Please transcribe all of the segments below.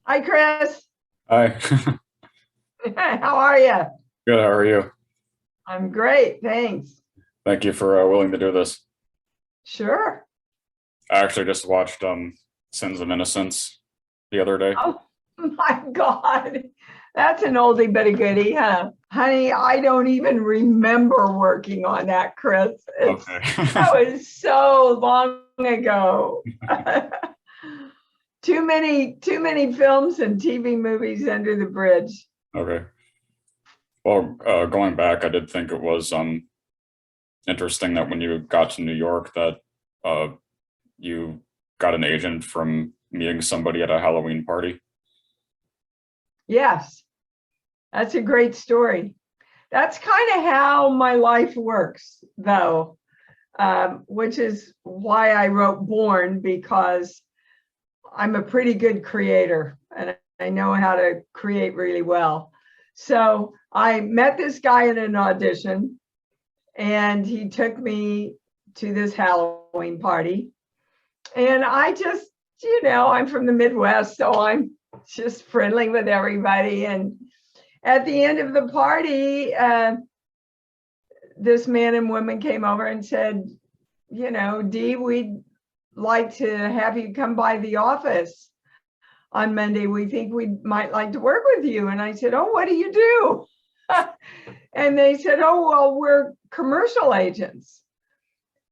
Hi, Chris. Hi. How are you? Good. How are you? I'm great, thanks. Thank you for willing to do this. Sure. I actually just watched Sins of Innocence the other day. Oh my God. That's an oldie but a goodie, huh? Honey, I don't even remember working on that, Chris. Okay. That was so long ago. Too many films and TV movies under the bridge. Okay. Well, going back, I did think it was interesting that when you got to New York that uh you got an agent from meeting somebody at a Halloween party. Yes, that's a great story. That's kind of how my life works, though, which is why I wrote Born, because I'm a pretty good creator and I know how to create really well. So I met this guy in an audition and he took me to this Halloween party. And I just, I'm from the Midwest, so I'm just friendly with everybody. And at the end of the party, this man and woman came over and said, Dee, we'd like to have you come by the office on Monday. We think we might like to work with you. And I said, oh, what do you do? And they said, oh, well, we're commercial agents.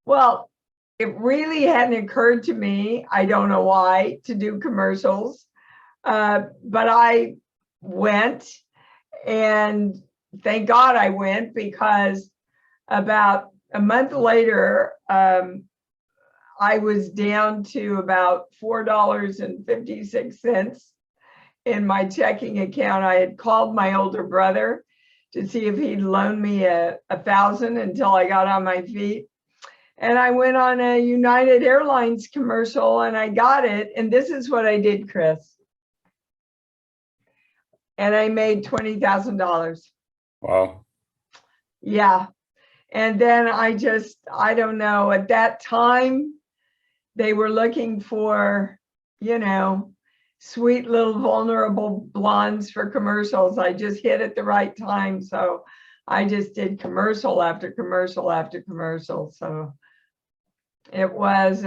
Well, it really hadn't occurred to me, I don't know why, to do commercials. But I went, and thank God I went, because about a month later, I was down to about $4.56 in my checking account. I had called my older brother to see if he'd loan me a thousand until I got on my feet. And I went on a United Airlines commercial and I got it. And this is what I did, Chris. And I made $20,000. Wow. Yeah. And then I don't know, at that time, they were looking for, sweet little vulnerable blondes for commercials. I just hit at the right time. So I just did commercial after commercial after commercial. So it was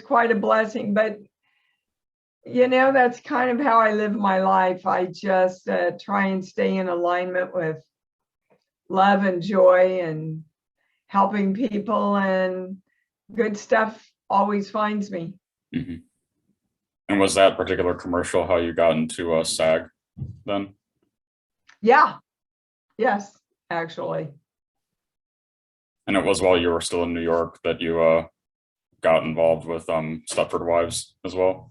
quite a blessing, but that's kind of how I live my life. I just try and stay in alignment with love and joy and helping people, and good stuff always finds me. Hmm. And was that particular commercial how you got into SAG then? Yeah. Yes, actually. And it was while you were still in New York that you got involved with Stepford Wives as well?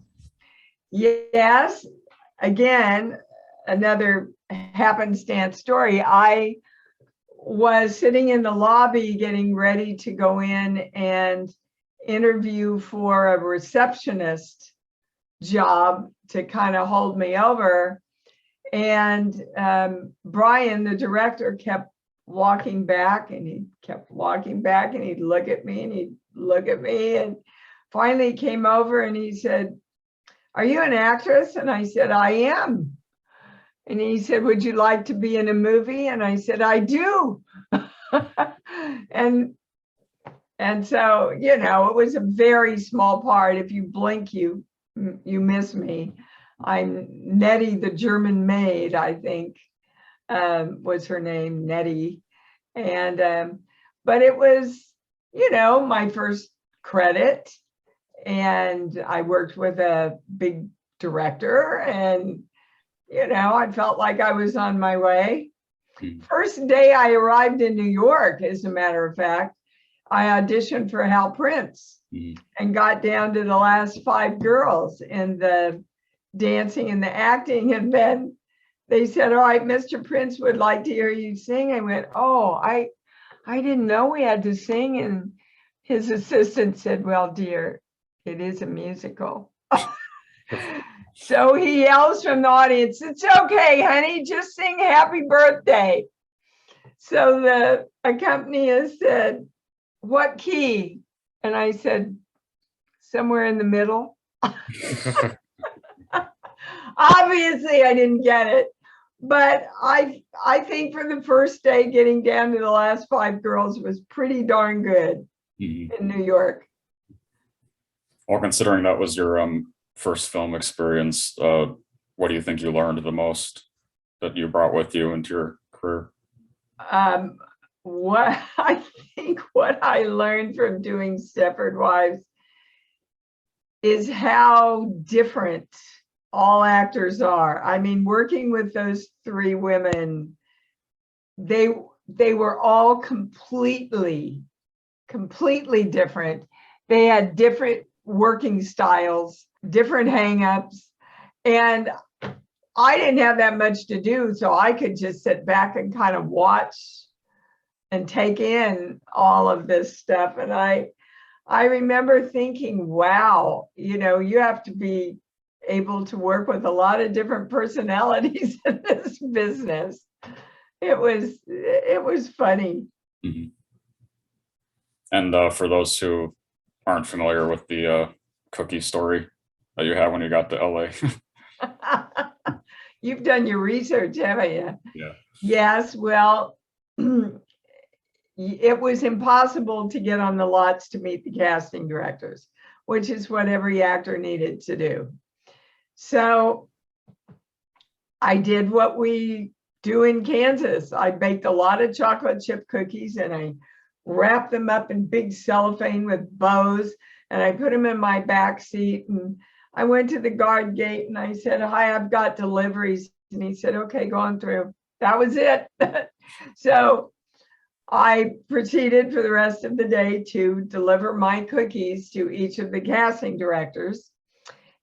Yes. Again, another happenstance story. I was sitting in the lobby getting ready to go in and interview for a receptionist job to kind of hold me over. And Brian, the director, kept walking back and he kept walking back and he'd look at me and he'd look at me. And finally he came over and he said, are you an actress? And I said, I am. And he said, would you like to be in a movie? And I said, I do. and and so, it was a very small part. If you blink, you miss me. I'm Nettie, the German maid, I think, was her name, Nettie. And but it was, my first credit. And I worked with a big director, and I felt like I was on my way. Mhm. First day I arrived in New York, as a matter of fact, I auditioned for Hal Prince Mhm. and got down to the last five girls in the dancing and the acting. And then they said, all right, Mr. Prince would like to hear you sing. I went, oh, I didn't know we had to sing. And his assistant said, well, dear, it is a musical. So he yells from the audience, it's okay, honey, just sing happy birthday. So the accompanist said, what key? And I said, somewhere in the middle. Obviously, I didn't get it. But I think for the first day, getting down to the last 5 girls was pretty darn good Mhm. in New York. Well, considering that was your first film experience, what do you think you learned the most that you brought with you into your career? What I think what I learned from doing Stepford Wives is how different all actors are. I mean, working with those 3 women, they were all completely different. They had different working styles, different hangups, and I didn't have that much to do, so I could just sit back and kind of watch and take in all of this stuff. And I remember thinking, wow, you know, you have to be able to work with a lot of different personalities in this business. It was funny. Mhm. And for those who aren't familiar with the cookie story that you had when you got to LA. You've done your research, haven't you? Yeah. Yes, well, it was impossible to get on the lots to meet the casting directors, which is what every actor needed to do. So I did what we do in Kansas. I baked a lot of chocolate chip cookies and I wrapped them up in big cellophane with bows and I put them in my back seat. And I went to the guard gate and I said, "Hi, I've got deliveries." And he said, "Okay, go on through." That was it. So I proceeded for the rest of the day to deliver my cookies to each of the casting directors.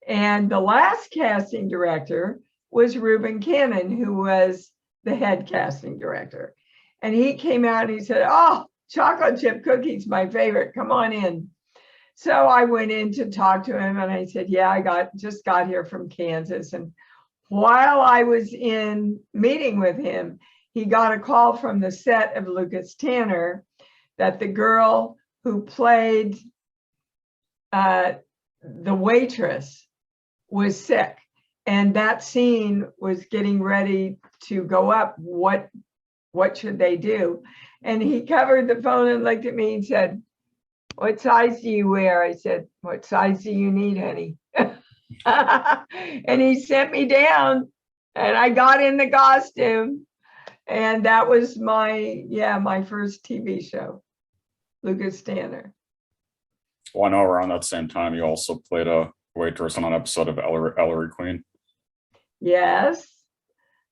And the last casting director was Reuben Cannon, who was the head casting director. And he came out and he said, "Oh, chocolate chip cookies, my favorite. Come on in." So I went in to talk to him and I said, "Yeah, I just got here from Kansas." And while I was in meeting with him, he got a call from the set of Lucas Tanner that the girl who played the waitress was sick. And that scene was getting ready to go up. What should they do? And he covered the phone and looked at me and said, "What size do you wear?" I said, "What size do you need, honey?" And he sent me down and I got in the costume. And that was my first TV show, Lucas Tanner. Well, I know around that same time you also played a waitress on an episode of Ellery Queen. Yes.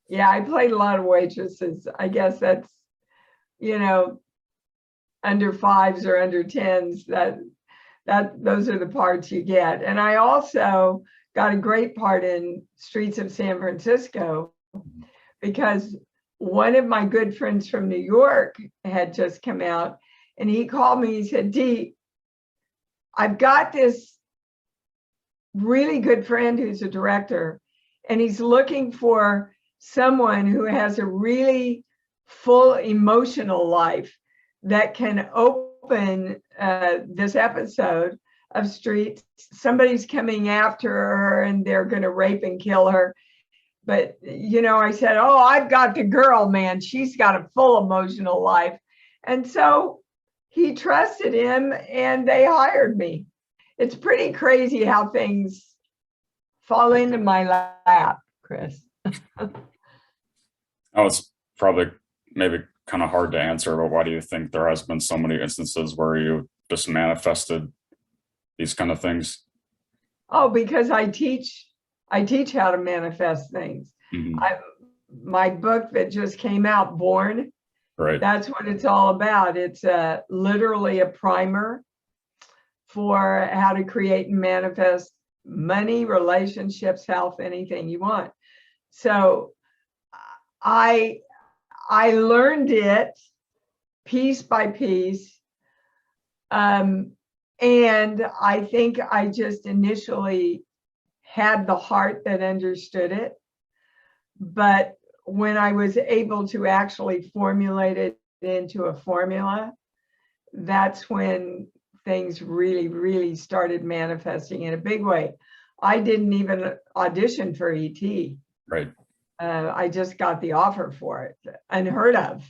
Yeah, I played a lot of waitresses. I guess that's, you know, under 5s or under 10s, those are the parts you get. And I also got a great part in Streets of San Francisco because one of my good friends from New York had just come out and he called me, he said, "Dee, I've got this really good friend who's a director and he's looking for someone who has a really full emotional life that can open this episode of Streets. Somebody's coming after her and they're going to rape and kill her." But, you know, I said, "Oh, I've got the girl, man. She's got a full emotional life." And so he trusted him and they hired me. It's pretty crazy how things fall into my lap, Chris. Oh, it's probably maybe kind of hard to answer, but why do you think there has been so many instances where you just manifested these kind of things? Oh, because I teach how to manifest things. Mhm. My book that just came out, Born, Right. that's what it's all about. It's literally a primer for how to create and manifest money, relationships, health, anything you want. So I learned it piece by piece. And I think I just initially had the heart that understood it. But when I was able to actually formulate it into a formula, that's when things really, really started manifesting in a big way. I didn't even audition for ET. Right. I just got the offer for it, unheard of,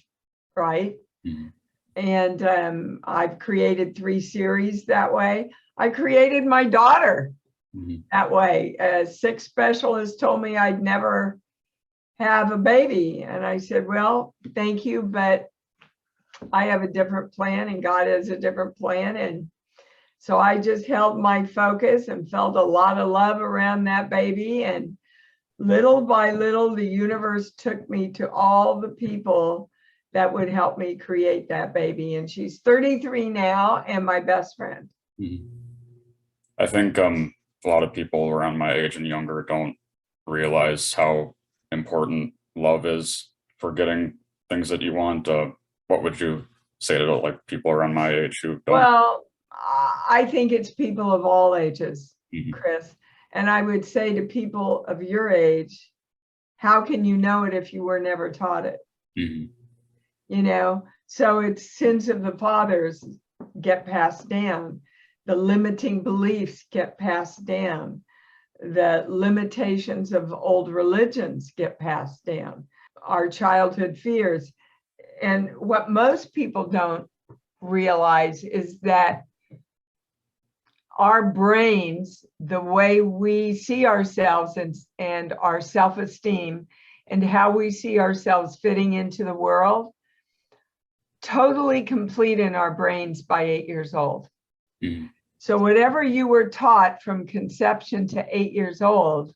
right? Mhm. And I've created 3 series that way. I created my daughter Mhm. that way. A 6 specialist told me I'd never have a baby. And I said, well, thank you, but I have a different plan and God has a different plan. And so I just held my focus and felt a lot of love around that baby. And little by little, the universe took me to all the people that would help me create that baby. And she's 33 now and my best friend. Mhm. I think a lot of people around my age and younger don't realize how important love is for getting things that you want. What would you say to like people around my age who don't? Well, I think it's people of all ages, Mhm. Chris. And I would say to people of your age, how can you know it if you were never taught it? Mhm. You know, so it's sins of the fathers get passed down. The limiting beliefs get passed down. The limitations of old religions get passed down. Our childhood fears. And what most people don't realize is that our brains, the way we see ourselves and our self-esteem and how we see ourselves fitting into the world, totally complete in our brains by 8 years old. Mhm. So whatever you were taught from conception to 8 years old,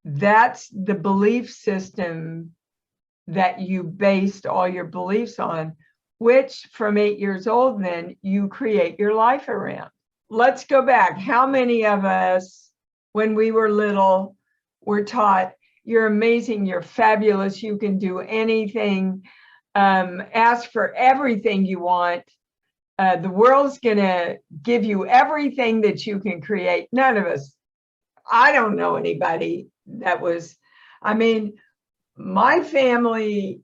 that's the belief system that you based all your beliefs on, which from 8 years old, then you create your life around. Let's go back. How many of us, when we were little, were taught, you're amazing, you're fabulous, you can do anything, ask for everything you want. The world's gonna give you everything that you can create. None of us, I don't know anybody that was, I mean, my family,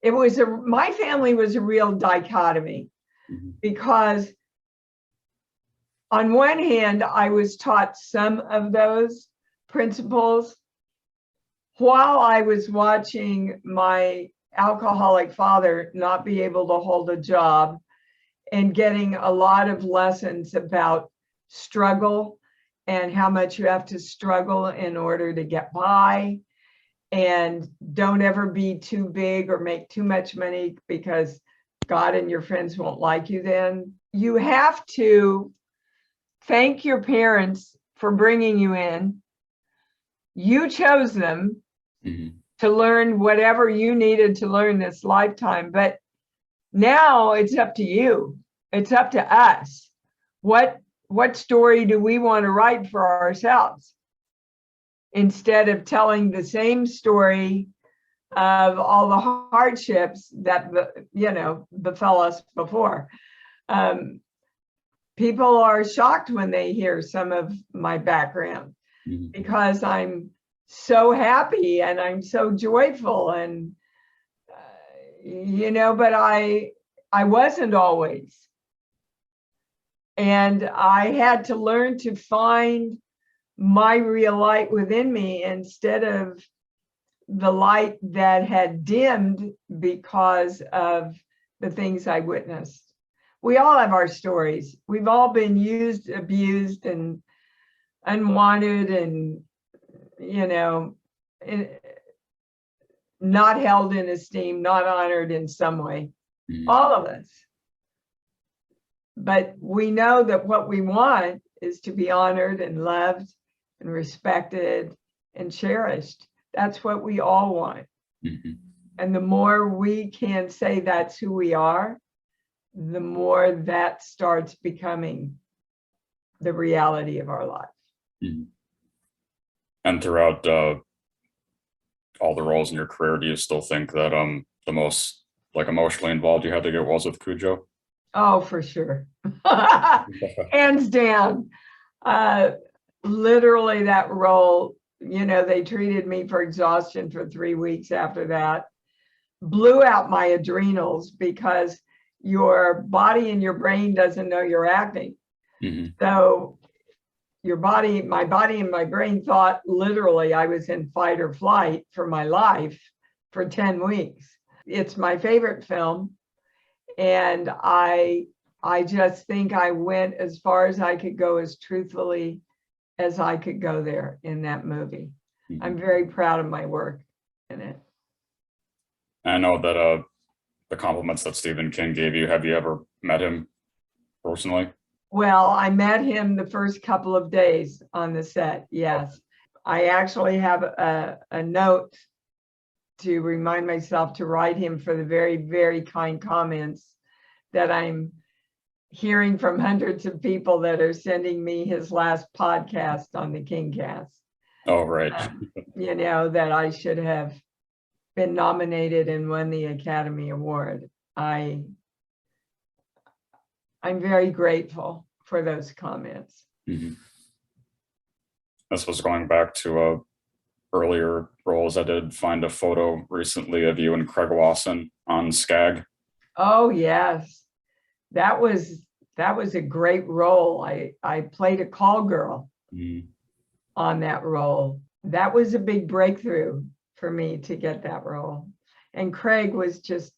my family was a real dichotomy Mhm. because on one hand, I was taught some of those principles while I was watching my alcoholic father not be able to hold a job and getting a lot of lessons about struggle and how much you have to struggle in order to get by. And don't ever be too big or make too much money because God and your friends won't like you then. You have to thank your parents for bringing you in. You chose them Mhm. to learn whatever you needed to learn this lifetime, but now it's up to you. It's up to us. What story do we want to write for ourselves? Instead of telling the same story of all the hardships that befell us before. People are shocked when they hear some of my background Mhm. because I'm so happy and I'm so joyful and but I wasn't always. And I had to learn to find my real light within me instead of the light that had dimmed because of the things I witnessed. We all have our stories. We've all been used, abused, and unwanted, and not held in esteem, not honored in some way. Mhm. All of us. But we know that what we want is to be honored and loved and respected and cherished. That's what we all want. Mhm. And the more we can say that's who we are, the more that starts becoming the reality of our life. Mhm. And throughout all the roles in your career, do you still think that the most like emotionally involved you had to get was with Cujo? Oh, for sure. Hands down. Literally that role, they treated me for exhaustion for 3 weeks after that. Blew out my adrenals because your body and your brain doesn't know you're acting. Mhm. So my body and my brain thought literally I was in fight or flight for my life for 10 weeks. It's my favorite film. And I just think I went as far as I could go, as truthfully as I could go there in that movie. Mhm. I'm very proud of my work in it. I know that the compliments that Stephen King gave you, have you ever met him personally? Well, I met him the first couple of days on the set. Yes. I actually have a note to remind myself to write him for the very, very kind comments that I'm hearing from hundreds of people that are sending me his last podcast on the Kingcast. Oh, right. That I should have been nominated and won the Academy Award. I'm very grateful for those comments. Mhm. This was going back to earlier roles. I did find a photo recently of you and Craig Wasson on Skag. Oh yes, that was a great role. I played a call girl on that role. That was a big breakthrough for me to get that role. And Craig was just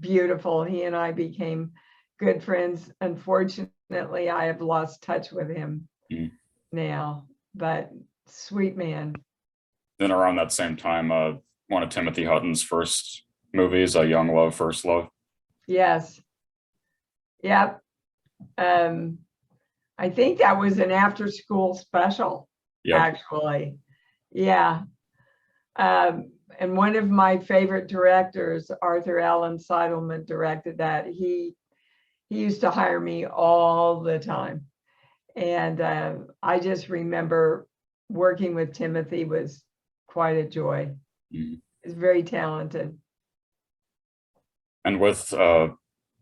beautiful. He and I became good friends. Unfortunately, I have lost touch with him now, but sweet man. Then around that same time, one of Timothy Hutton's first movies, Young Love, First Love. Yes. Yep. I think that was an after school special, actually. Yeah. And one of my favorite directors, Arthur Allen Seidelman, directed that. He used to hire me all the time. And I just remember working with Timothy was quite a joy. He's very talented. And with The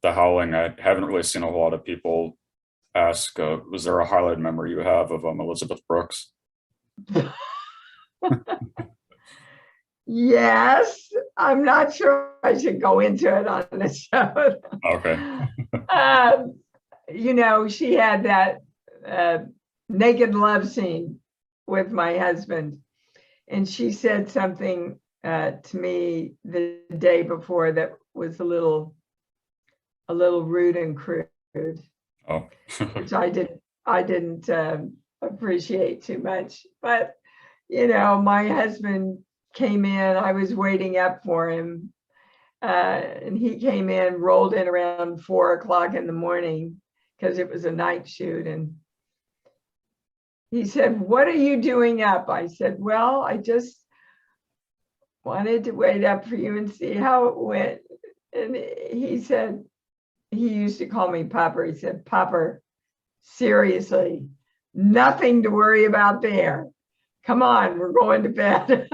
Howling, I haven't really seen a whole lot of people ask, was there a highlight memory you have of Elizabeth Brooks? Yes, I'm not sure I should go into it on the show. Okay. She had that naked love scene with my husband, and she said something to me the day before that was a little rude and crude, Oh. which I didn't appreciate too much. But my husband came in. I was waiting up for him, and he came in, rolled in around 4:00 in the morning because it was a night shoot, and he said, "What are you doing up?" I said, "Well, I just wanted to wait up for you and see how it went." And he said, he used to call me Pupper. He said, "Pupper, seriously, nothing to worry about there. Come on, we're going to bed."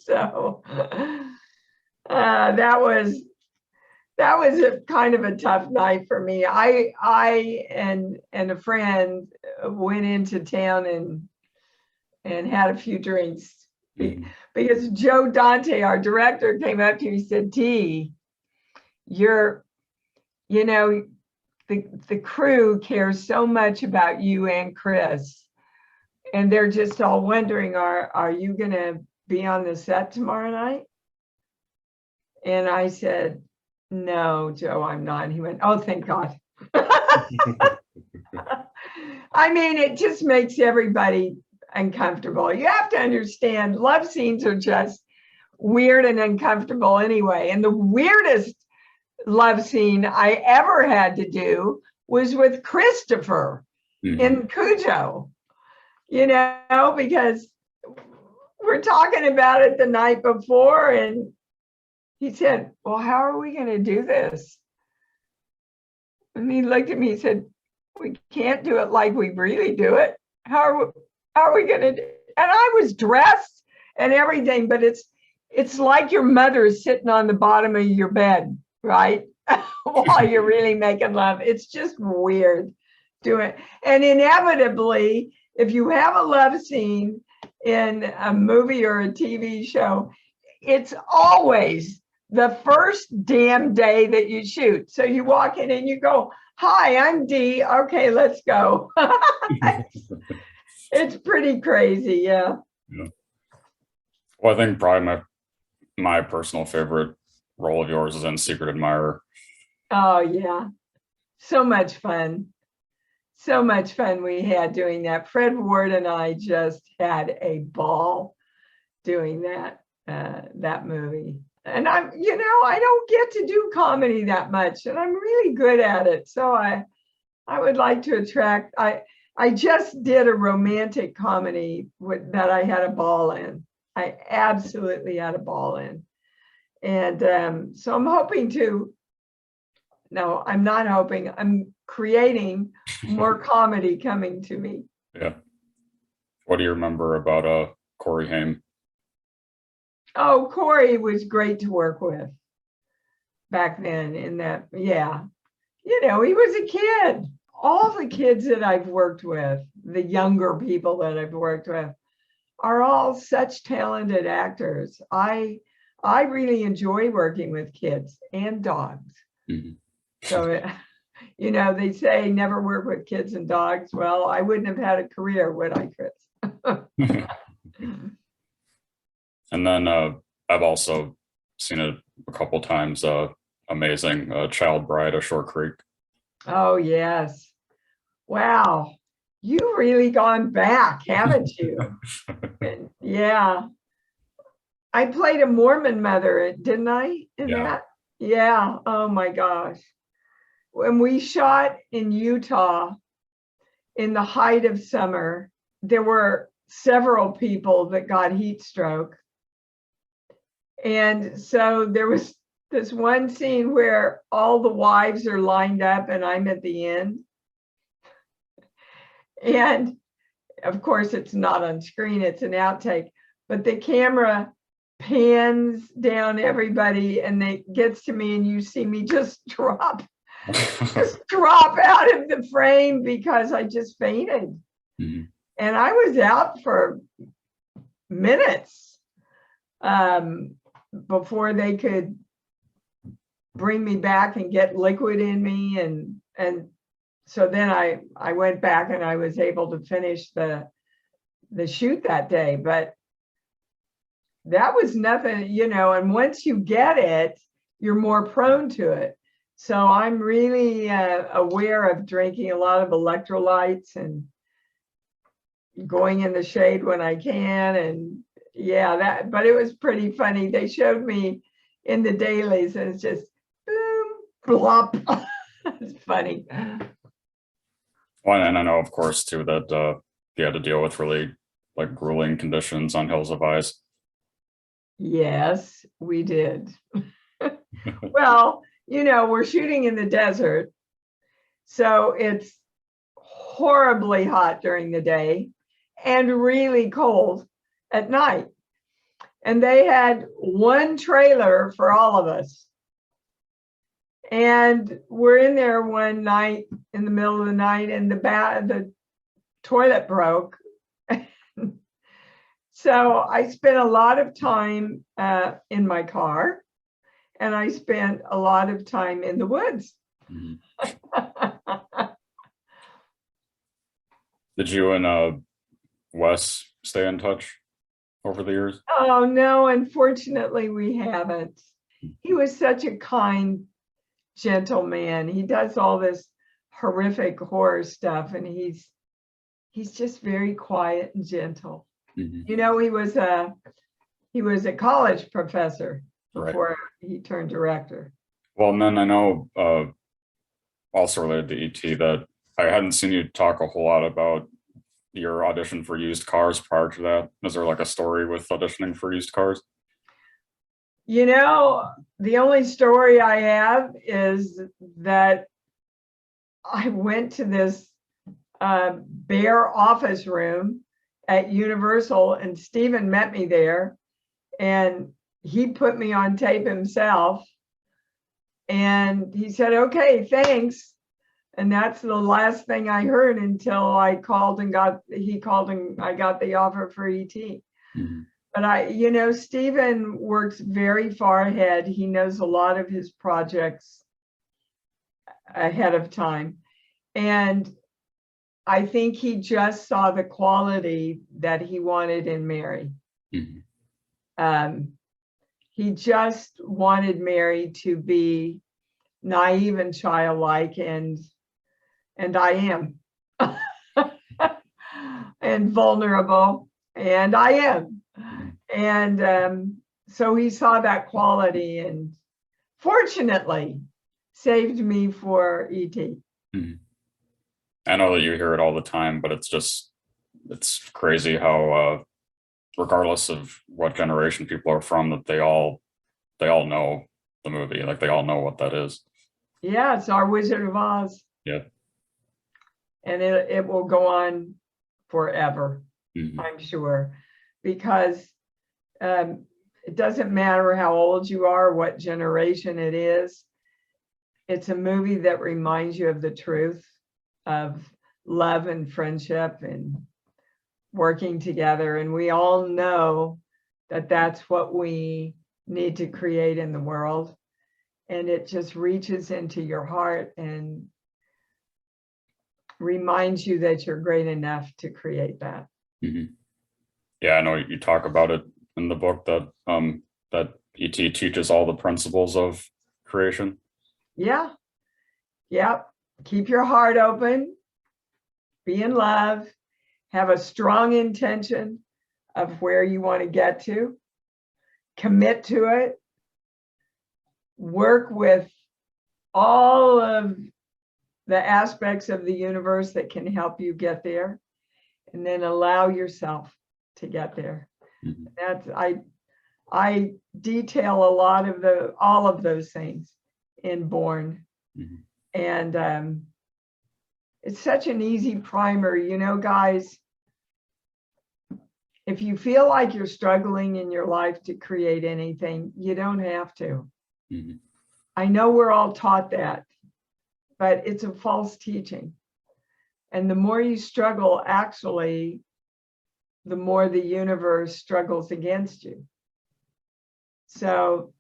So that was a kind of a tough night for me. I and a friend went into town and had a few drinks because Joe Dante, our director, came up to me and said, "Dee, the crew cares so much about you and Chris, and they're just all wondering, are you gonna be on the set tomorrow night?" And I said, "No, Joe, I'm not." And he went, "Oh, thank God." I mean, it just makes everybody uncomfortable. You have to understand, love scenes are just weird and uncomfortable anyway. And the weirdest love scene I ever had to do was with Christopher in Cujo, because we're talking about it the night before, and he said, "Well, how are we going to do this?" And he looked at me and said, "We can't do it like we really do it. How are we going to do it?" And I was dressed and everything, but it's like your mother sitting on the bottom of your bed, right? While you're really making love. It's just weird doing it. And inevitably, if you have a love scene in a movie or a TV show, it's always the first damn day that you shoot. So you walk in and you go, Hi, I'm Dee. Okay, let's go. It's pretty crazy, yeah. Yeah. Well, I think probably my personal favorite role of yours is in Secret Admirer. Oh, yeah. So much fun. So much fun we had doing that. Fred Ward and I just had a ball doing that movie. And I don't get to do comedy that much, and I'm really good at it. So I would like to attract. I just did a romantic comedy that I had a ball in. I absolutely had a ball in, and so I'm hoping to. No, I'm not hoping. I'm creating more comedy coming to me. Yeah. What do you remember about Corey Haim? Oh, Corey was great to work with back then. In that, yeah, he was a kid. All the kids that I've worked with, the younger people that I've worked with, are all such talented actors. I really enjoy working with kids and dogs. Mhm. So, they say never work with kids and dogs. Well, I wouldn't have had a career, would I, Chris? And then I've also seen it a couple times. Amazing, Child Bride of Short Creek. Oh, yes. Wow. You've really gone back, haven't you? And, yeah. I played a Mormon mother, didn't I, in Yeah. that? Yeah. Oh, my gosh. When we shot in Utah in the height of summer, there were several people that got heat stroke. And so there was this one scene where all the wives are lined up and I'm at the end. And of course, it's not on screen, it's an outtake, but the camera pans down everybody and it gets to me and you see me just drop out of the frame because I just fainted. Mhm. And I was out for minutes before they could bring me back and get liquid in me. And so then I went back and I was able to finish the shoot that day. But that was nothing, and once you get it, you're more prone to it. So I'm really aware of drinking a lot of electrolytes and going in the shade when I can. And yeah, but it was pretty funny. They showed me in the dailies and it's just boom, blop. It's funny. Well, and I know, of course, too, that you had to deal with really like grueling conditions on Hills of Ice. Yes, we did. Well, we're shooting in the desert, so it's horribly hot during the day and really cold at night. And they had one trailer for all of us. And we're in there one night in the middle of the night and the toilet broke. So I spent a lot of time in my car and I spent a lot of time in the woods. Mhm. Did you and Wes stay in touch over the years? Oh, no, unfortunately, we haven't. He was such a kind, gentle man. He does all this horrific horror stuff, and he's just very quiet and gentle. Mhm. He was a college professor Right. before he turned director. Well, and then I know also related to ET that I hadn't seen you talk a whole lot about your audition for used cars prior to that. Is there like a story with auditioning for used cars? The only story I have is that I went to this bare office room at Universal and Stephen met me there and he put me on tape himself and he said, okay, thanks. And that's the last thing I heard until he called and I got the offer for ET. Mm-hmm. But Stephen works very far ahead. He knows a lot of his projects ahead of time. And I think he just saw the quality that he wanted in Mary. He just wanted Mary to be naive and childlike, and I am. And vulnerable, and I am. And so he saw that quality and fortunately saved me for E.T. I know that you hear it all the time, but it's crazy how regardless of what generation people are from, that they all know the movie, like they all know what that is. Yeah, it's our Wizard of Oz. Yeah. And it will go on forever, I'm sure, because it doesn't matter how old you are, what generation it is. It's a movie that reminds you of the truth of love and friendship and working together. And we all know that that's what we need to create in the world. And it just reaches into your heart and reminds you that you're great enough to create that. Yeah, I know you talk about it in the book that that E.T. teaches all the principles of creation. Yeah. Yep. Keep your heart open, be in love, have a strong intention of where you want to get to, commit to it, work with all of the aspects of the universe that can help you get there, and then allow yourself to get there. That's I detail a lot of all of those things in Born. And it's such an easy primer, you know, guys. If you feel like you're struggling in your life to create anything, you don't have to. I know we're all taught that, but it's a false teaching. And the more you struggle, actually, the more the universe struggles against you. So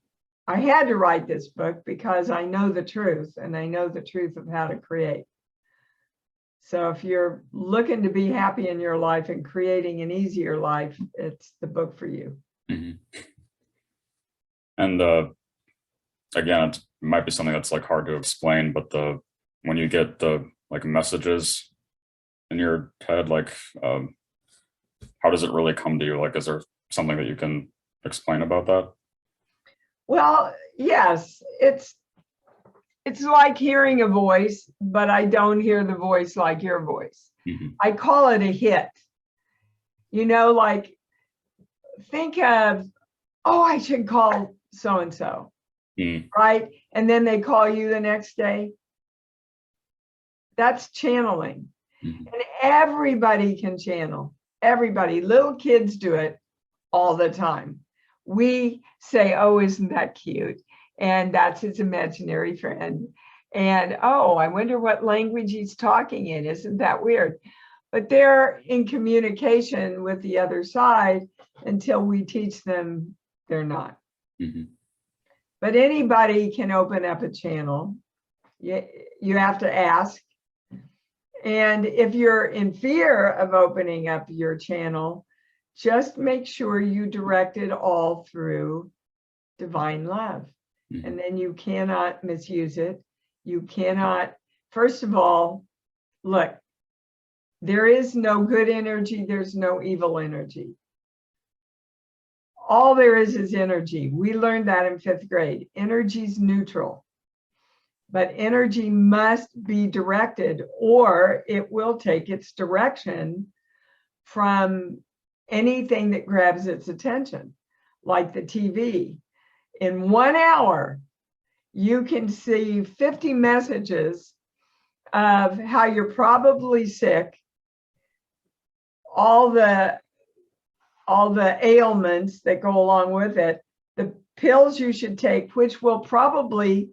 I had to write this book because I know the truth, and I know the truth of how to create. So if you're looking to be happy in your life and creating an easier life, it's the book for you. And again, it might be something that's like hard to explain, but when you get the like messages in your head, like how does it really come to you? Like, is there something that you can explain about that? Well, yes, it's like hearing a voice, but I don't hear the voice like your voice. I call it a hit. You know, like think of, oh, I should call so-and-so, right? And then they call you the next day. That's channeling. And everybody can channel. Everybody, little kids do it all the time. We say, oh, isn't that cute? And that's his imaginary friend. And, oh, I wonder what language he's talking in. Isn't that weird? But they're in communication with the other side until we teach them they're not. But anybody can open up a channel. You have to ask. And if you're in fear of opening up your channel, just make sure you direct it all through divine love. And then you cannot misuse it. You cannot, first of all, look, there is no good energy. There's no evil energy. All there is energy. We learned that in 5th grade. Energy's neutral. But energy must be directed, or it will take its direction from anything that grabs its attention, like the TV. In 1 hour, you can see 50 messages of how you're probably sick, all the ailments that go along with it, the pills you should take, which will probably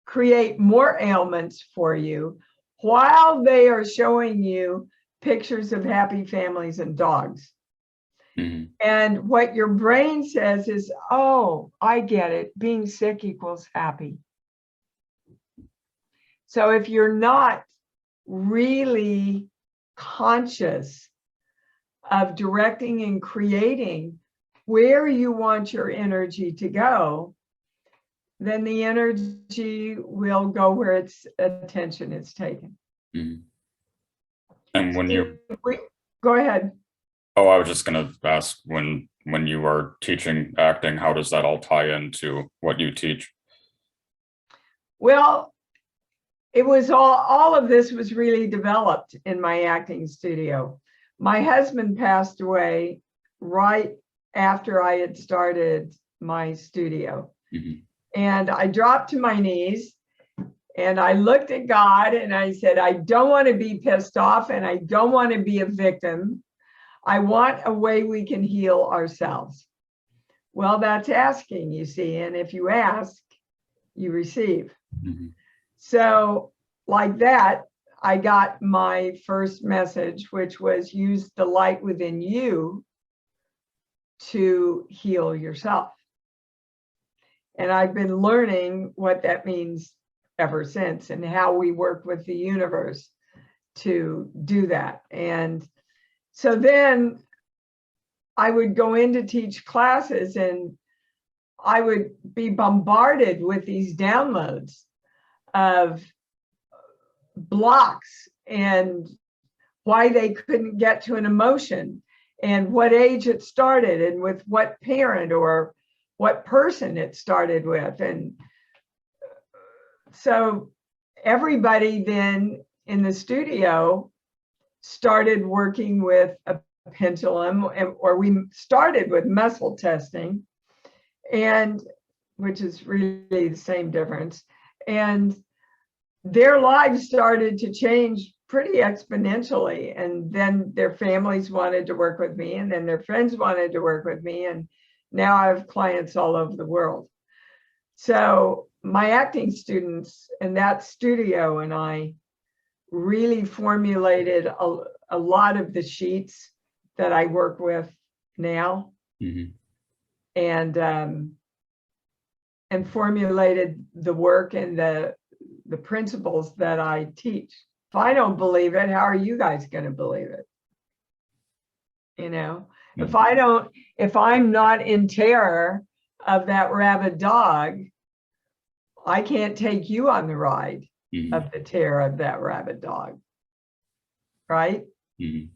create more ailments for you, while they are showing you pictures of happy families and dogs. And what your brain says is, oh, I get it. Being sick equals happy. So if you're not really conscious of directing and creating where you want your energy to go, then the energy will go where its attention is taken. Mhm. And when you, Go ahead. oh, I was just gonna ask, when you are teaching acting, how does that all tie into what you teach? Well, it was all of this was really developed in my acting studio. My husband passed away right after I had started my studio. Mhm. And I dropped to my knees and I looked at God and I said, I don't want to be pissed off and I don't want to be a victim. I want a way we can heal ourselves. Well, that's asking, you see, and if you ask, you receive. Mhm. So like that, I got my first message, which was use the light within you to heal yourself. And I've been learning what that means ever since and how we work with the universe to do that. And so then I would go in to teach classes and I would be bombarded with these downloads of blocks and why they couldn't get to an emotion and what age it started and with what parent or what person it started with. And so everybody then in the studio started working with a pendulum, or we started with muscle testing, and which is really the same difference. And their lives started to change pretty exponentially. And then their families wanted to work with me, and then their friends wanted to work with me. And now I have clients all over the world. So my acting students in that studio and I really formulated a lot of the sheets that I work with now. Mhm. And formulated the work and the principles that I teach. If I don't believe it, how are you guys going to believe it? You know, if I'm not in terror of that rabid dog, I can't take you on the ride Mhm. of the terror of that rabid dog. Right? Mhm.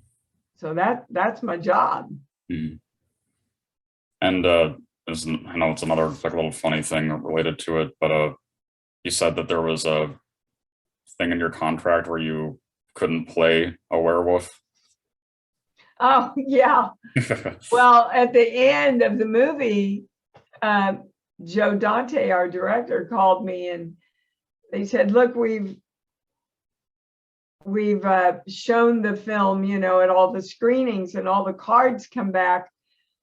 So that's my job. Mhm. And I know it's another like little funny thing related to it, but you said that there was a thing in your contract where you couldn't play a werewolf. Oh, yeah. Well, at the end of the movie, Joe Dante, our director, called me and they said, look, we've shown the film, you know, at all the screenings, and all the cards come back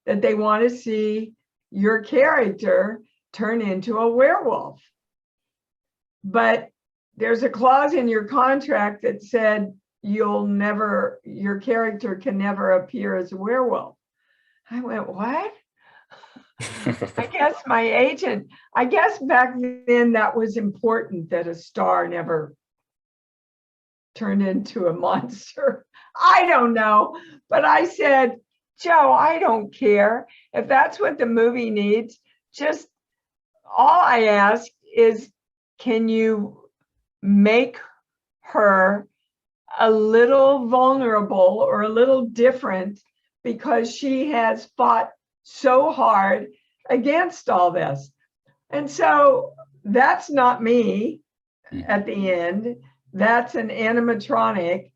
that they want to see your character turn into a werewolf. But there's a clause in your contract that said your character can never appear as a werewolf. I went, what? I guess back then that was important, that a star never turned into a monster. I don't know. But I said, Joe, I don't care. If that's what the movie needs, just all I ask is, can you make her a little vulnerable or a little different because she has fought so hard against all this? And so that's not me at the end. That's an animatronic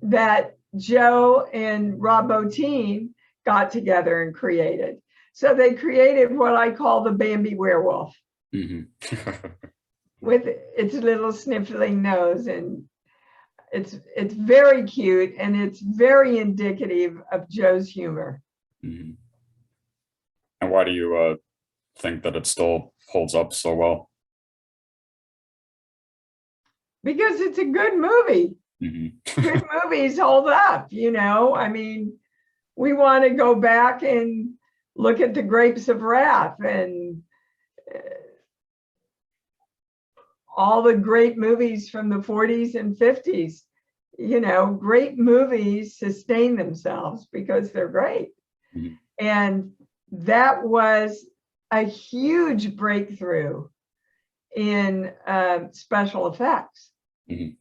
that Joe and Rob Bottin got together and created. So they created what I call the Bambi werewolf. Mm-hmm. With its little sniffling nose, and it's very cute, and it's very indicative of Joe's humor. Mm-hmm. And why do you think that it still holds up so well? Because it's a good movie. Mm-hmm. Good movies hold up, you know. I mean, we want to go back and look at the Grapes of Wrath and all the great movies from the 40s and 50s. You know, great movies sustain themselves because they're great. Mhm. And that was a huge breakthrough in special effects. Mhm.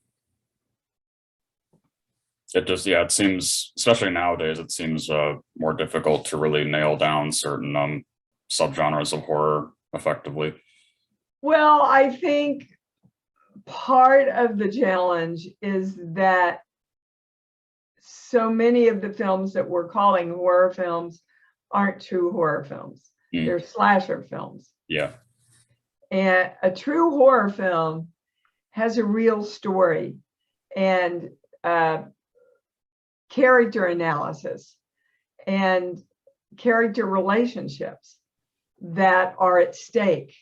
It just, yeah, it seems, especially nowadays, it seems more difficult to really nail down certain subgenres of horror effectively. Well, I think part of the challenge is that so many of the films that we're calling horror films aren't true horror films. They're slasher films. Yeah. And a true horror film has a real story and character analysis and character relationships that are at stake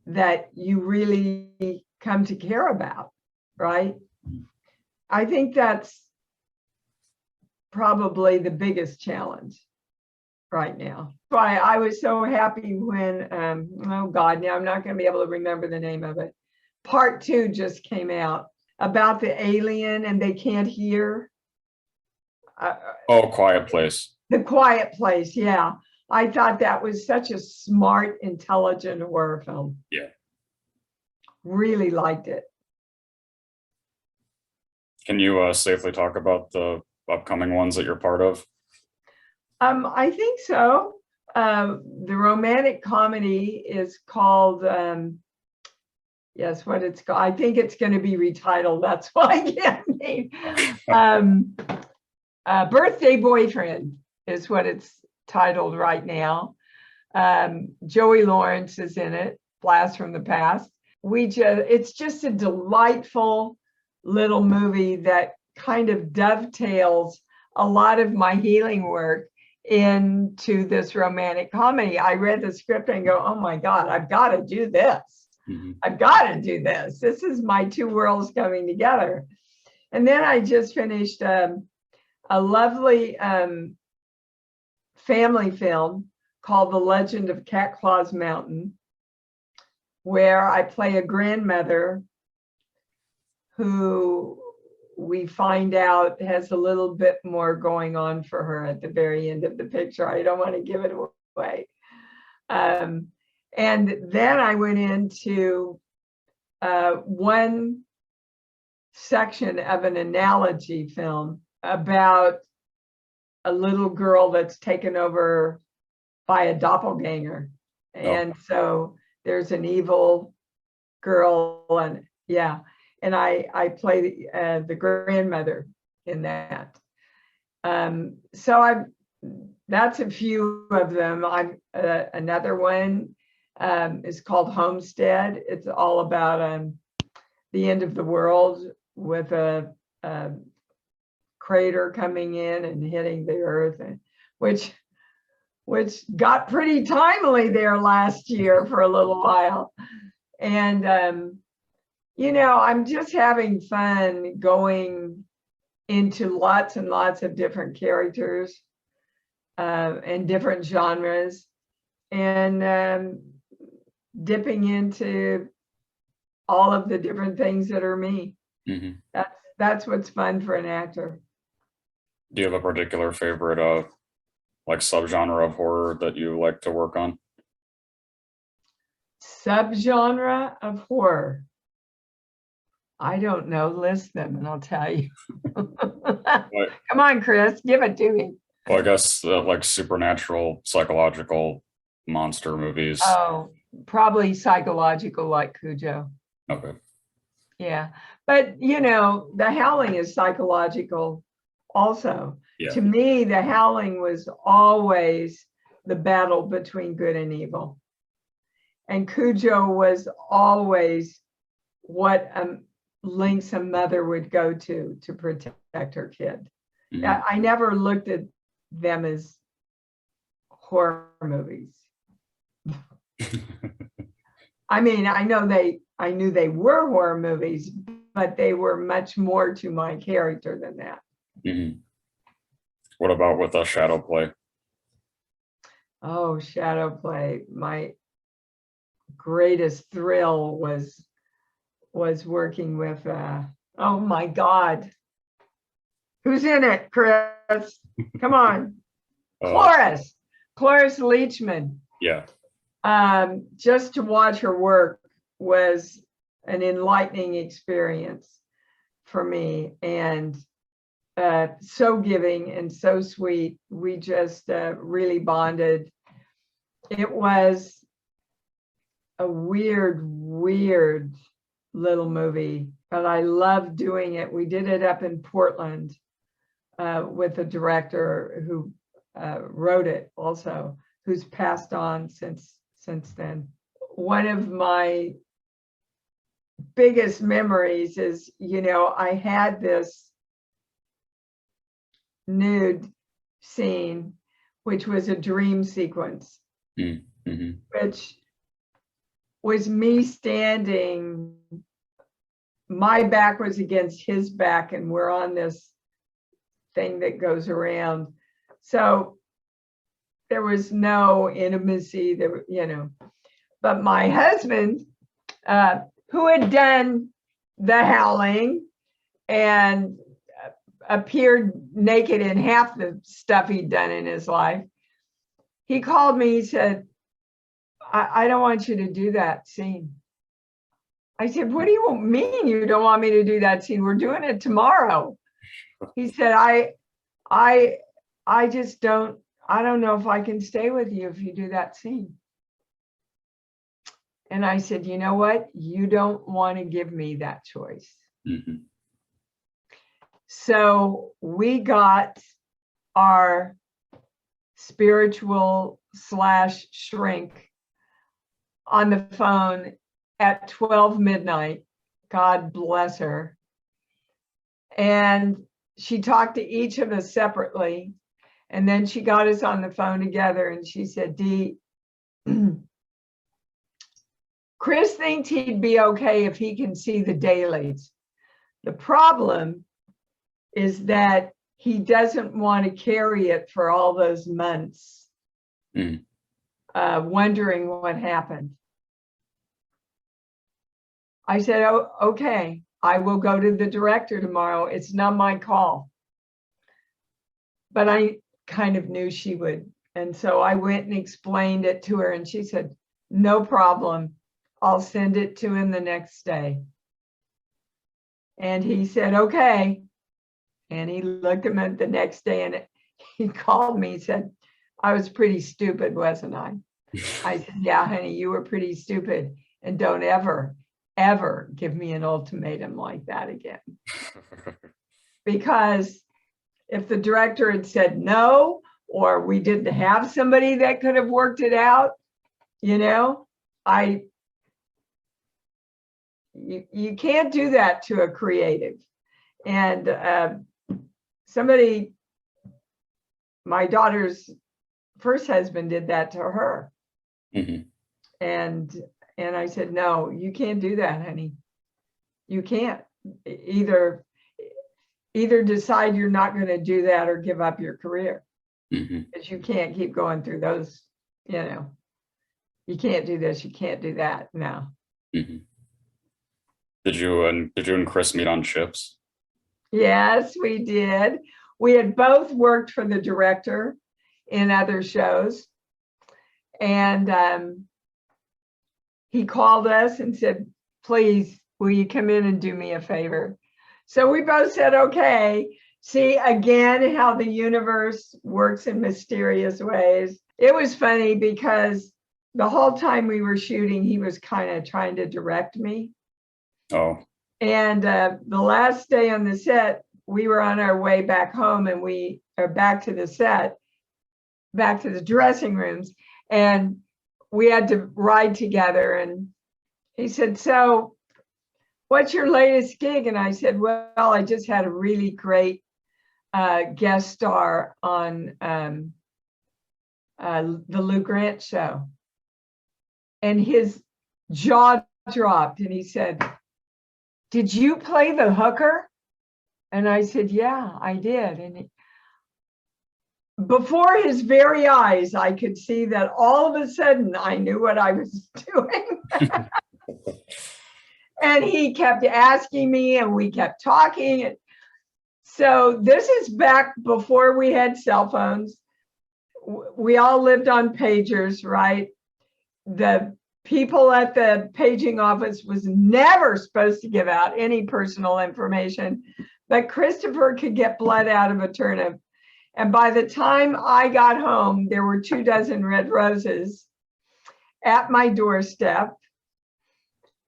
that you really come to care about, right? I think that's probably the biggest challenge right now. Why I was so happy when, oh God, now I'm not going to be able to remember the name of it. Part 2 just came out about the alien and they can't hear. Oh, Quiet Place. The Quiet Place, yeah. I thought that was such a smart, intelligent horror film. Yeah. Really liked it. Can you safely talk about the upcoming ones that you're part of? I think so. The romantic comedy is called, yes, what it's called. I think it's going to be retitled. That's why I can't name. Birthday Boyfriend is what it's titled right now. Joey Lawrence is in it, Blast from the Past. It's just a delightful little movie that kind of dovetails a lot of my healing work into this romantic comedy. I read the script and go, oh my God, I've got to do this. Mhm. I've got to do this. This is my two worlds coming together. And then I just finished a lovely family film called The Legend of Cat Claws Mountain, where I play a grandmother who we find out has a little bit more going on for her at the very end of the picture. I don't want to give it away. And then I went into one section of an analogy film about a little girl that's taken over by a doppelganger. And so there's an evil girl, and yeah, and I play the grandmother in that. So that's a few of them. Another one is called Homestead. It's all about the end of the world with a crater coming in and hitting the earth, which got pretty timely there last year for a little while. And you know, I'm just having fun going into lots and lots of different characters and different genres, and dipping into all of the different things that are me. Mhm. That's what's fun for an actor. Do you have a particular favorite like subgenre of horror that you like to work on? Subgenre of horror. I don't know. List them and I'll tell you. Come on, Chris, give it to me. Well, I guess like supernatural, psychological monster movies. Oh, probably psychological, like Cujo. Okay. Yeah, but you know, the Howling is psychological also. Yeah. To me, the Howling was always the battle between good and evil. And Cujo was always what lengths a mother would go to protect her kid. Mhm. I never looked at them as horror movies. I mean, I knew they were horror movies, but they were much more to my character than that. Mhm. What about with a shadow play? Oh, shadow play. My greatest thrill was was working with, oh my God. Who's in it, Chris? Come on. Cloris Leachman. Yeah. Just to watch her work was an enlightening experience for me, and so giving and so sweet. We just really bonded. It was a weird little movie, but I loved doing it. We did it up in Portland with a director who wrote it also, who's passed on since then. One of my biggest memories is, I had this nude scene, which was a dream sequence, which was me standing, my back was against his back, and we're on this thing that goes around. So there was no intimacy there, but my husband, who had done the Howling and appeared naked in half the stuff he'd done in his life, he called me, he said, I don't want you to do that scene. I said, what do you mean you don't want me to do that scene? We're doing it tomorrow. He said, I just don't know if I can stay with you if you do that scene. And I said, you know what? You don't want to give me that choice. So we got our spiritual / shrink on the phone at 12 midnight. God bless her. And she talked to each of us separately. And then she got us on the phone together and she said, Dee, Chris thinks he'd be okay if he can see the dailies. The problem is that he doesn't want to carry it for all those months, wondering what happened. I said, oh, okay, I will go to the director tomorrow. It's not my call. But I kind of knew she would. And so I went and explained it to her, and she said, no problem. I'll send it to him the next day. And he said, okay. And he looked at him the next day and he called me, he said, I was pretty stupid, wasn't I? I said, yeah, honey, you were pretty stupid. And don't ever give me an ultimatum like that again. Because if the director had said no, or we didn't have somebody that could have worked it out, you can't do that to a creative. And somebody, my daughter's first husband did that to her. And I said, no, you can't do that, honey. You can't. Either decide you're not going to do that or give up your career. Because you can't keep going through those, you can't do this, you can't do that. No. Did you and Chris meet on ships? Yes, we did. We had both worked for the director in other shows. And he called us and said, please, will you come in and do me a favor? So we both said, okay. See, again, how the universe works in mysterious ways. It was funny because the whole time we were shooting, he was kind of trying to direct me. Oh. And the last day on the set, we were on our way back home, and we are back to the set, back to the dressing rooms, and we had to ride together. And he said, so what's your latest gig? And I said, well, I just had a really great guest star on the Lou Grant show. And his jaw dropped and he said, did you play the hooker? And I said, yeah, I did. And before his very eyes, I could see that all of a sudden I knew what I was doing. And he kept asking me and we kept talking. And so this is back before we had cell phones. We all lived on pagers, right? The people at the paging office was never supposed to give out any personal information, but Christopher could get blood out of a turnip. And by the time I got home, there were 24 red roses at my doorstep.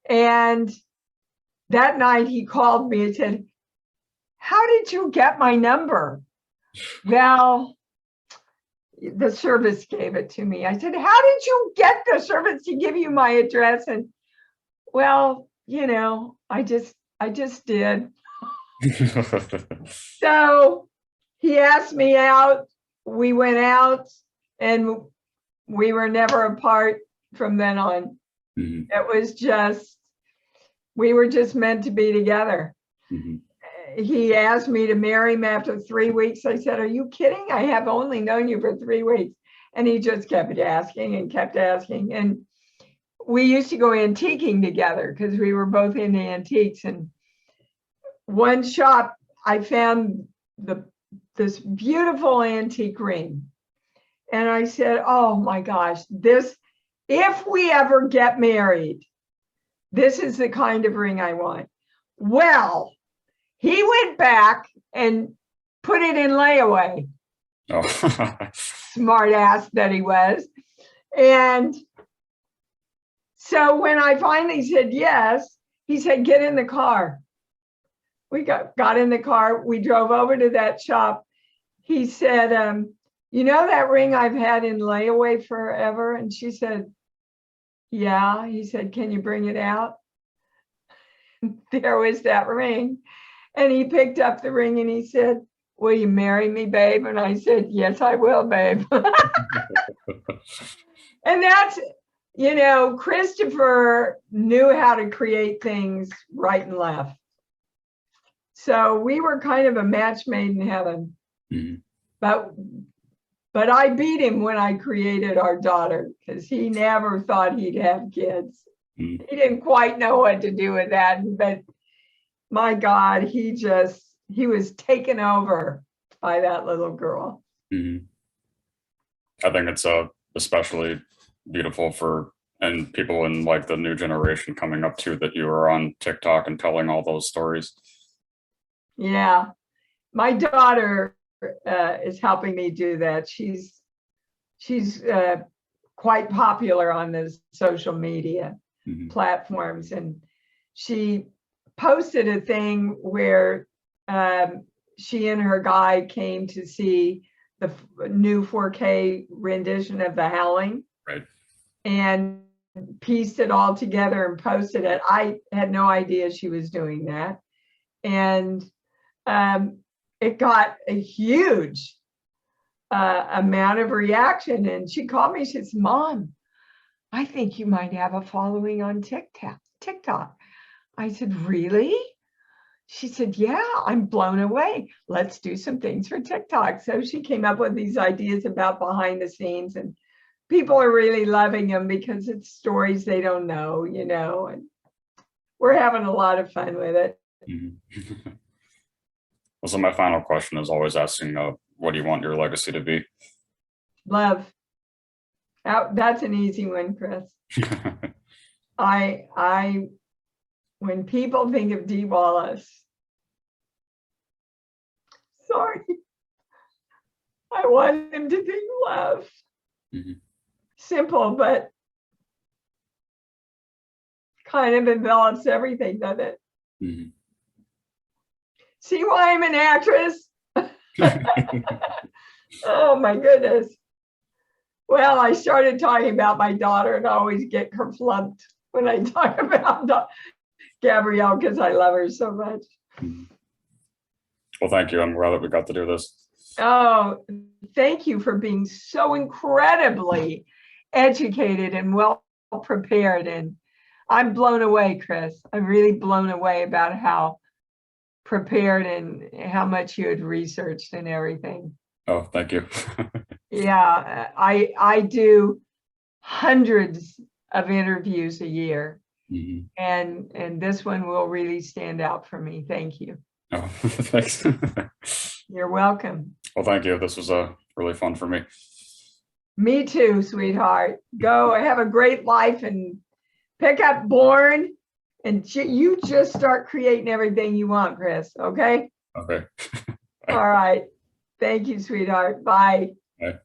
And that night he called me and said, "How did you get my number?" Well, the service gave it to me. I said, "How did you get the service to give you my address?" And well, you know, I just did. So he asked me out, we went out, and we were never apart from then on. Mhm. It was just, we were just meant to be together. Mhm. He asked me to marry him after 3 weeks. I said, "Are you kidding? I have only known you for 3 weeks." And he just kept asking and kept asking. And we used to go antiquing together because we were both into antiques. And one shop, I found this beautiful antique ring. And I said, "Oh my gosh, this, if we ever get married, this is the kind of ring I want." Well, he went back and put it in layaway. Oh. Smart ass that he was. And so when I finally said yes, he said, "Get in the car." We got in the car. We drove over to that shop. He said, "You know that ring I've had in layaway forever?" And she said, "Yeah." He said, "Can you bring it out?" There was that ring. And he picked up the ring and he said, "Will you marry me, babe?" And I said, "Yes, I will, babe." And that's, you know, Christopher knew how to create things right and left. So we were kind of a match made in heaven. Mhm. But I beat him when I created our daughter because he never thought he'd have kids. Mhm. He didn't quite know what to do with that. But my God, he was taken over by that little girl. Mhm. I think it's especially beautiful for and people in like the new generation coming up too, that you are on TikTok and telling all those stories. Yeah. My daughter is helping me do that. She's quite popular on the social media Mhm. platforms, and she posted a thing where she and her guy came to see the new 4K rendition of the Howling, Right. and pieced it all together and posted it. I had no idea she was doing that, and it got a huge amount of reaction. And she called me. She says, "Mom, I think you might have a following on TikTok." I said, "Really?" She said, "Yeah, I'm blown away. Let's do some things for TikTok." So she came up with these ideas about behind the scenes, and people are really loving them because it's stories they don't know, you know, and we're having a lot of fun with it. Mhm. Well, so my final question is always asking, what do you want your legacy to be? Love. That's an easy one, Chris. I when people think of Dee Wallace, sorry, I want them to think love. Mhm. Simple, but kind of envelops everything, doesn't it? Mhm. See why I'm an actress? Oh my goodness. Well, I started talking about my daughter and I always get kerflumped when I talk about Gabrielle because I love her so much. Mhm. Well, thank you. I'm glad that we got to do this. Oh, thank you for being so incredibly educated and well prepared. And I'm blown away, Chris. I'm really blown away about how prepared and how much you had researched and everything. Oh, thank you. Yeah, I do hundreds of interviews a year. Mhm. And this one will really stand out for me. Thank you. Oh, thanks. You're welcome. Well, thank you. This was really fun for me. Me too, sweetheart. Go have a great life and pick up Born, and you just start creating everything you want, Chris. Okay. Okay. All right. Thank you, sweetheart. Bye. Bye.